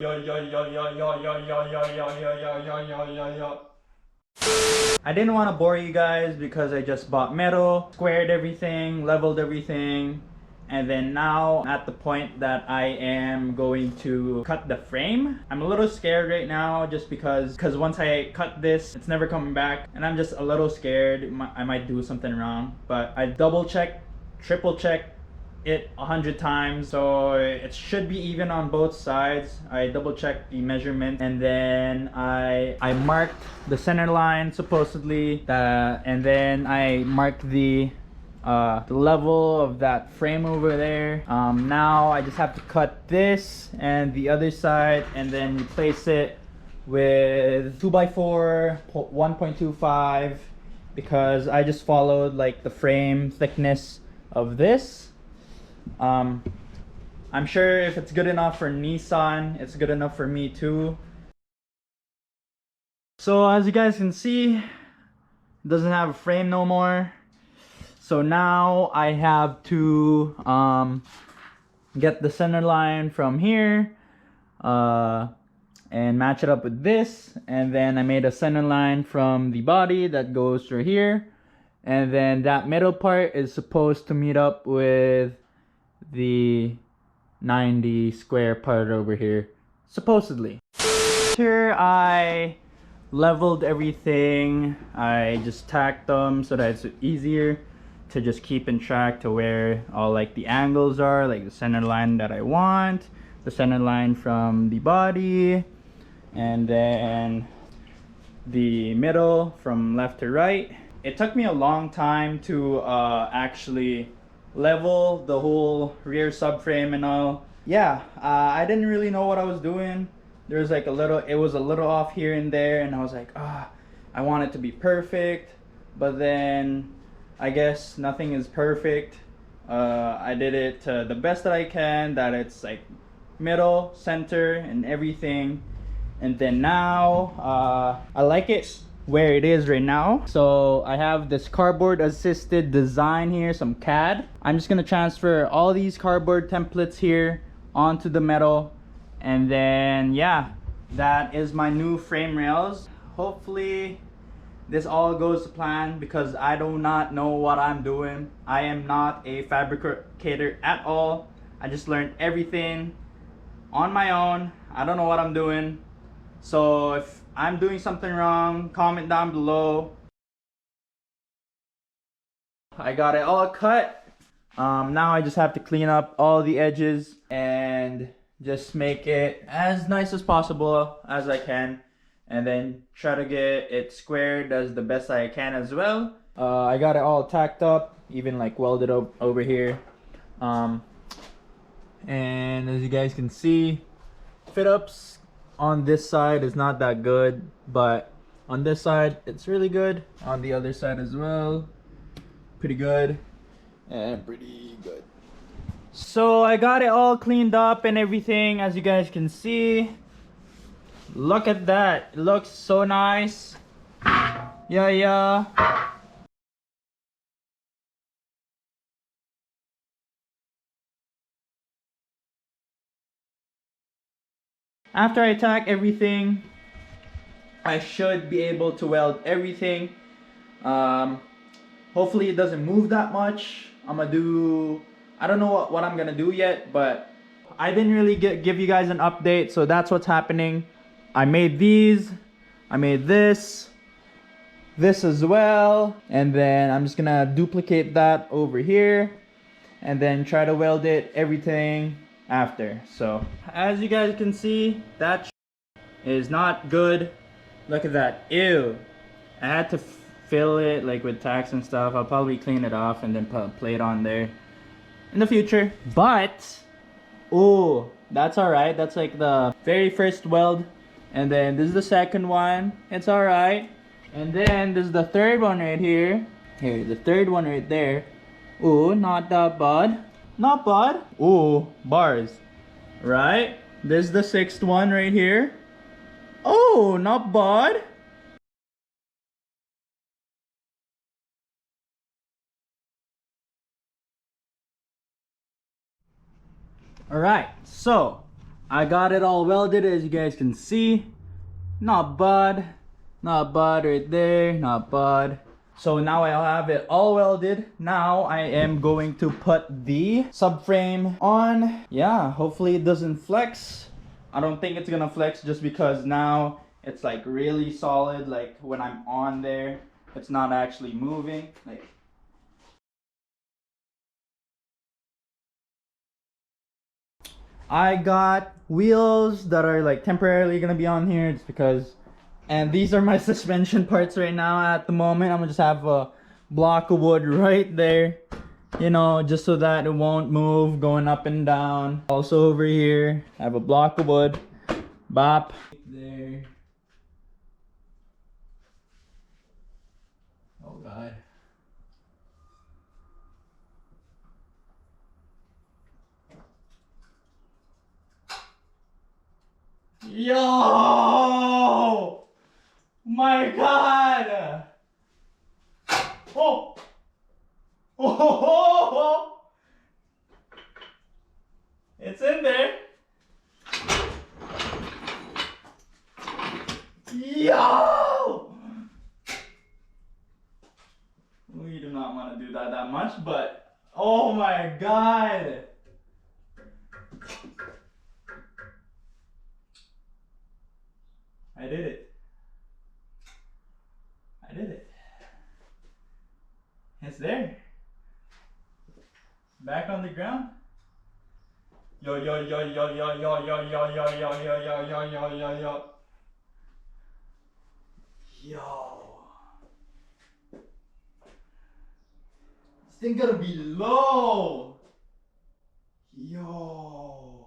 Yo, yo, yo, yo, yo, yo, yo, yo, yo, yo, yo, yo, yo, yo, yo. I didn't want to bore you guys because I just bought metal, squared everything, leveled everything, and then now at the point that I am going to cut the frame. I'm a little scared right now just because once I cut this, it's never coming back, and I'm just a little scared I might do something wrong. But I double checked, triple checked it 100 times, so it should be even on both sides. I double checked the measurement, and then I marked the center line supposedly, and then I marked the level of that frame over there. Now I just have to cut this and the other side and then replace it with 2x4 1.25 because I just followed like the frame thickness of this. I'm sure if it's good enough for Nissan, it's good enough for me too. So as you guys can see, it doesn't have a frame no more. So now I have to get the center line from here and match it up with this, and then I made a center line from the body that goes through here, and then that middle part is supposed to meet up with the 90 square part over here, supposedly. Here I leveled everything. I just tacked them so that it's easier to just keep in track to where all like the angles are, like the center line that I want, the center line from the body, and then the middle from left to right. It took me a long time to actually level the whole rear subframe and all. Yeah, I didn't really know what I was doing. There was like it was a little off here and there, and I was like, I want it to be perfect, but then I guess nothing is perfect. I did it to the best that I can, that it's like middle, center, and everything. And then now I like it where it is right now. So I have this cardboard assisted design here, some CAD. I'm just gonna transfer all these cardboard templates here onto the metal, and then yeah, that is my new frame rails. Hopefully this all goes to plan because I do not know what I'm doing. I am not a fabricator at all. I just learned everything on my own. I don't know what I'm doing. So if I'm doing something wrong, comment down below. I got it all cut. Now I just have to clean up all the edges and just make it as nice as possible as I can, and then try to get it squared as the best I can as well. I got it all tacked up, even like welded up over here. And as you guys can see, fit ups on this side is not that good, but on this side it's really good. On the other side as well, pretty good and pretty good. So I got it all cleaned up and everything, as you guys can see. Look at that, it looks so nice. Yeah. After I tack everything, I should be able to weld everything. Hopefully it doesn't move that much. I don't know what I'm gonna do yet, but I didn't really give you guys an update, so that's what's happening. I made these, I made this as well, and then I'm just gonna duplicate that over here and then try to weld it everything after. So as you guys can see, that is not good. Look at that, ew. I had to fill it like with tacks and stuff. I'll probably clean it off and then put a plate on there in the future, but oh, that's all right. That's like the very first weld, and then this is the second one. It's all right. And then this is the third one right here. Here, the third one right there. Oh, not that bad. Not bad. Oh, bars. Right? This is the sixth one right here. Oh, not bad. All right, so I got it all welded, as you guys can see. Not bad. Not bad right there. Not bad. So now I have it all welded. Now I am going to put the subframe on. Yeah, hopefully it doesn't flex. I don't think it's gonna flex just because now it's like really solid. Like when I'm on there, it's not actually moving. Like, I got wheels that are like temporarily gonna be on here just because, and these are my suspension parts right now at the moment. I'm gonna just have a block of wood right there, you know, just so that it won't move going up and down. Also over here, I have a block of wood. Bop. There. Oh God. Yo! My God! Oh! Oh! It's in there. Yo! We do not want to do that much, but oh my God! I did it. I did it. It's there. Back on the ground. Yo yo yo yo yo yo yo yo yo yo yo yo yo yo yo yo. Yo. This thing gotta be low. Yo.